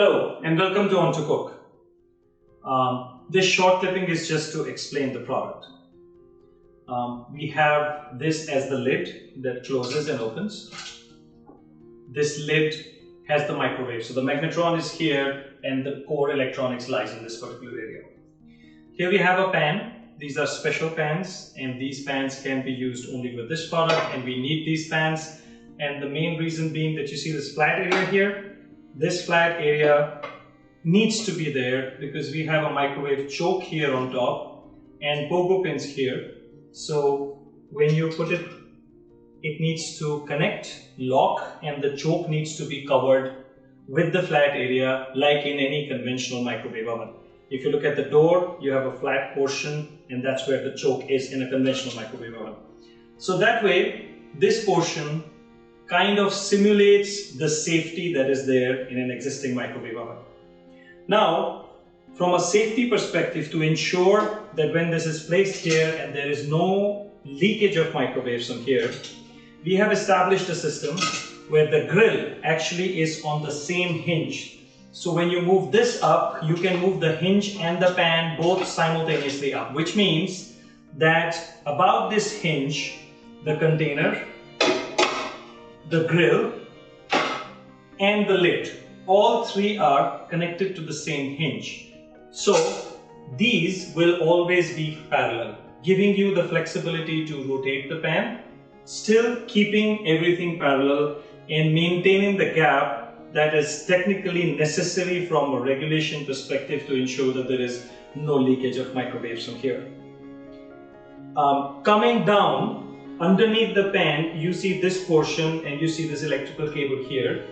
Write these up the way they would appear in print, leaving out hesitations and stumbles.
Hello and welcome to On2cook. This short clipping is just to explain the product. We have this as the lid that closes and opens. This lid has the microwave. So the magnetron is here and the core electronics lies in this particular area. Here we have a pan. These are special pans and these pans can be used only with this product, and we need these pans. And the main reason being that you see this flat area here. This flat area needs to be there because we have a microwave choke here on top and pogo pins here. So when you put it, it needs to connect, lock, and the choke needs to be covered with the flat area like in any conventional microwave oven. If you look at the door, you have a flat portion and that's where the choke is in a conventional microwave oven. So that way, this portion kind of simulates the safety that is there in an existing microwave oven. Now, from a safety perspective, to ensure that when this is placed here and there is no leakage of microwaves from here, we have established a system where the grill actually is on the same hinge. So when you move this up, you can move the hinge and the pan both simultaneously up, which means that above this hinge, the container, the grill and the lid, all three are connected to the same hinge. So these will always be parallel, giving you the flexibility to rotate the pan, still keeping everything parallel and maintaining the gap that is technically necessary from a regulation perspective to ensure that there is no leakage of microwaves from here. Coming down, underneath the pan, you see this portion and you see this electrical cable here.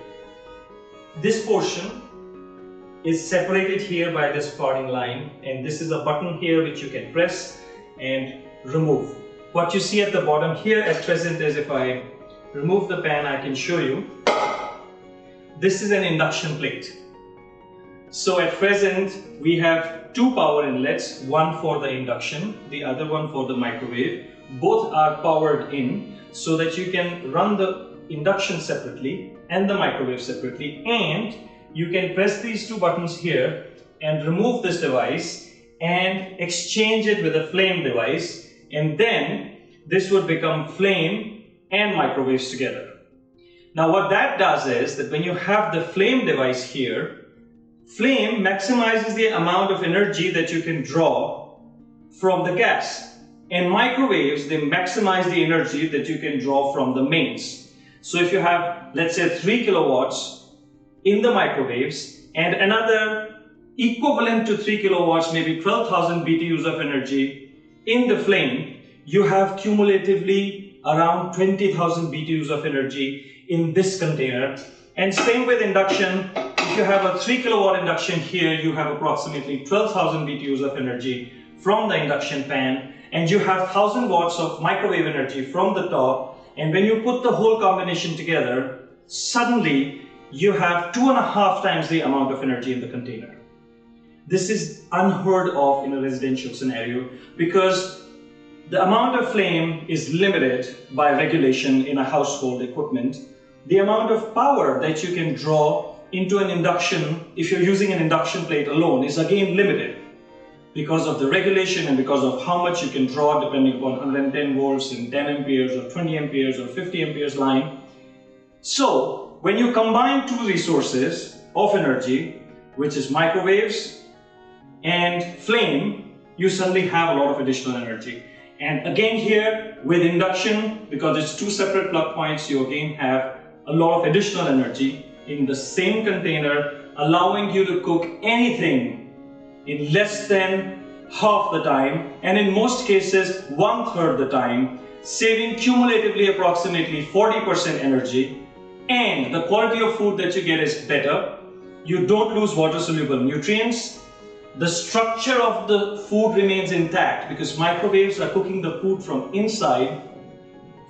This portion is separated here by this parting line, and this is a button here which you can press and remove. What you see at the bottom here at present is, if I remove the pan, I can show you. This is an induction plate. So at present, we have two power inlets, one for the induction, the other one for the microwave. Both are powered in so that you can run the induction separately and the microwave separately, and you can press these two buttons here and remove this device and exchange it with a flame device, and then this would become flame and microwaves together. Now what that does is that when you have the flame device here, flame maximizes the amount of energy that you can draw from the gas. And microwaves, they maximize the energy that you can draw from the mains. So if you have, let's say, 3 kilowatts in the microwaves and another equivalent to 3 kilowatts, maybe 12,000 BTUs of energy in the flame, you have cumulatively around 20,000 BTUs of energy in this container. And same with induction. If you have a 3 kilowatt induction here, you have approximately 12,000 BTUs of energy from the induction pan. And you have 1000 watts of microwave energy from the top, and when you put the whole combination together, suddenly you have 2.5 times the amount of energy in the container. This is unheard of in a residential scenario because the amount of flame is limited by regulation in a household equipment. The amount of power that you can draw into an induction, if you're using an induction plate alone, is again limited, because of the regulation and because of how much you can draw depending upon 110 volts and 10 amperes or 20 amperes or 50 amperes line. So when you combine two resources of energy, which is microwaves and flame, you suddenly have a lot of additional energy. And again here with induction, because it's two separate plug points, you again have a lot of additional energy in the same container, allowing you to cook anything in less than half the time, and in most cases 1/3 the time, saving cumulatively approximately 40% energy, and the quality of food that you get is better. You don't lose water soluble nutrients. The structure of the food remains intact because microwaves are cooking the food from inside.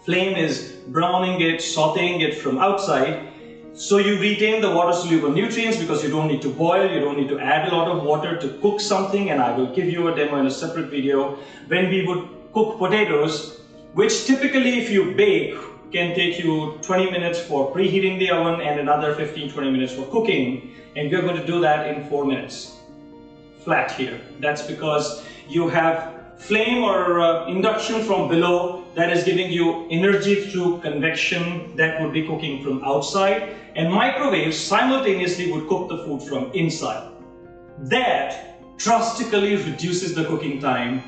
Flame is browning it, sauteing it from outside. So you retain the water soluble nutrients because you don't need to boil, you don't need to add a lot of water to cook something, and I will give you a demo in a separate video when we would cook potatoes, which typically if you bake can take you 20 minutes for preheating the oven and another 15-20 minutes for cooking, and we're going to do that in 4 minutes flat here. That's because you have flame or induction from below that is giving you energy through convection that would be cooking from outside, and microwaves simultaneously would cook the food from inside. That drastically reduces the cooking time,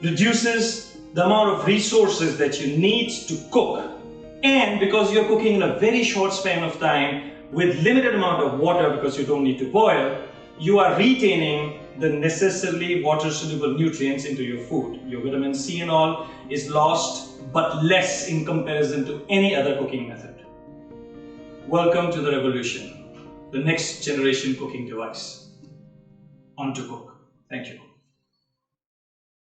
reduces the amount of resources that you need to cook, and because you're cooking in a very short span of time with limited amount of water because you don't need to boil, you are retaining the necessarily water-soluble nutrients into your food. Your vitamin C and all is lost, but less in comparison to any other cooking method. Welcome to the revolution, the next generation cooking device. On2cook. Thank you.